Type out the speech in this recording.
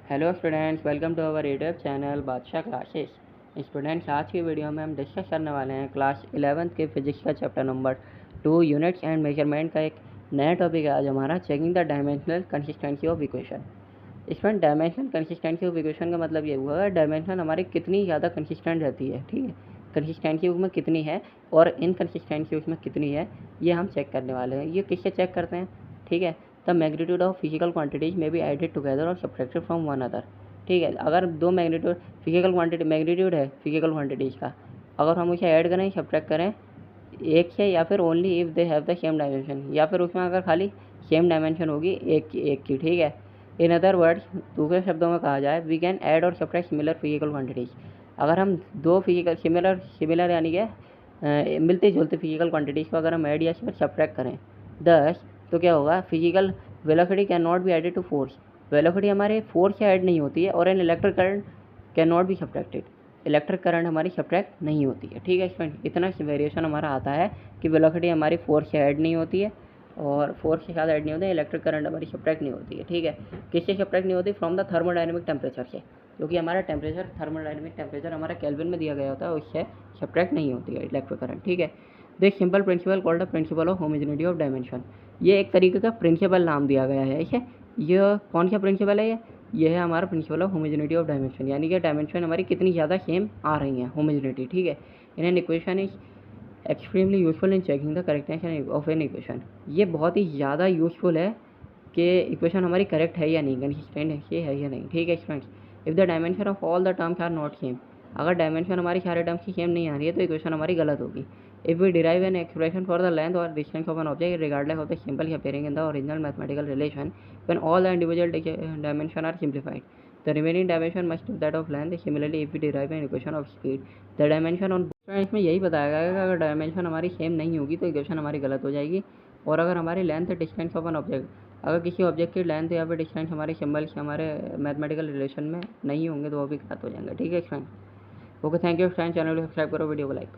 Hello students, welcome to our YouTube channel Badshah classes. Students, आज की video में हम डिस्कस करने वाले हैं क्लास 11th के फिजिक्स का chapter number 2 units and measurement का एक नया टॉपिक है आज हमारा, checking the dimensional consistency of equation. इसमें डायमेंशनल कंसिस्टेंसी ऑफ इक्वेशन का मतलब ये हुआ है डायमेंशन हमारी कितनी ज़्यादा कंसिस्टेंट रहती है, ठीक है। कंसिस्टेंसी उसमें कितनी है और इनकंसिस्टेंसी उसमें कितनी है, ये हम चेक करने वाले हैं। ये किससे चेक करते हैं, ठीक है। The magnitude of physical quantities में बी एडेड टुगेदर और सब्ट्रैक्टेड फ्रॉम वन अदर, ठीक है। अगर दो मैग्नीट्यूड फिजिकल क्वांटिटी मैग्नीट्यूड है फिजिकल क्वांटिटीज़ का, अगर हम उसे ऐड करें सब्ट्रैक्ट करें एक से, या फिर only if they have the same dimension, या फिर उसमें अगर खाली सेम डायमेंशन होगी एक की, ठीक है। इन अदर वर्ड्स, दूसरे शब्दों में कहा जाए, वी कैन ऐड और सब्ट्रैक्ट सिमिलर फिजिकल क्वांटिटीज़। अगर हम दो फिजिकल सिमिलर यानी कि मिलते जुलते फिजिकल क्वांटिटीज़ को अगर हम ऐड या सब्ट्रैक्ट करें दस, तो क्या होगा, physical velocity can not be added to force. Velocity हमारे फोर्स से ऐड नहीं होती है, और an electric current can not be subtracted. Electric current हमारी सब्ट्रैक्ट नहीं होती है, ठीक है स्टूडेंट। इतना वेरिएशन हमारा आता है कि वेलोसिटी हमारी फोर्स से ऐड नहीं होती है और फोर्स के साथ ऐड नहीं होता है, इलेक्ट्रिक करंट हमारी सब्ट्रैक्ट नहीं होती है, ठीक है। किससे सब्ट्रैक्ट नहीं होती? फ्रॉम द थर्मोडायनेमिक टेम्परेचर से, क्योंकि हमारा टेम्परेचर थर्मोडायनेमिक टेम्परेचर हमारा केल्विन में दिया गया होता है, उससे सब्ट्रैक्ट नहीं होती है इलेक्ट्रिक करंट, ठीक है। This simple principal called the principle of homogeneity of dimension. ये एक तरीके का प्रिंसिपल नाम दिया गया है इसे। ये कौन सा प्रिंसिपल है? ये है हमारा principle of homogeneity of dimension, यानी कि डायमेंशन हमारी कितनी ज़्यादा सेम आ रही हैं, होमोजेनिटी, ठीक है। In an equation is extremely useful in checking the correctness of an equation. ये बहुत ही ज़्यादा यूजफुल है कि इक्वेशन हमारी करेक्ट है या नहीं, कंसिस्टेंट है या नहीं, ठीक है students. If the dimension of all the terms are not same, अगर डायमेंशन हमारी सारे टर्म्स की सेम नहीं आ रही है तो इक्वेशन हमारी गलत होगी। If we derive an expression for the length और distance of an object regardless of the simple appearing in the original mathematical relation, when all the individual dimensions are simplified, the remaining dimension must be that of length. Similarly, if we derive an equation of speed, the dimension on इसमें यही बताया गया है कि अगर dimension हमारी same नहीं होगी तो इक्वेशन हमारी गलत हो जाएगी। और अगर हमारी length distance of an object, अगर किसी ऑब्जेक्ट की लेंथ या फिर डिस्टेंस हमारे सिंबल्स हमारे मैथमेटिकल रिलेशन में नहीं होंगे तो वो भी गलत हो जाएंगे, ठीक है friend. Okay, thank you friend. Channel को सब्सक्राइब करो, वीडियो को लाइक करो।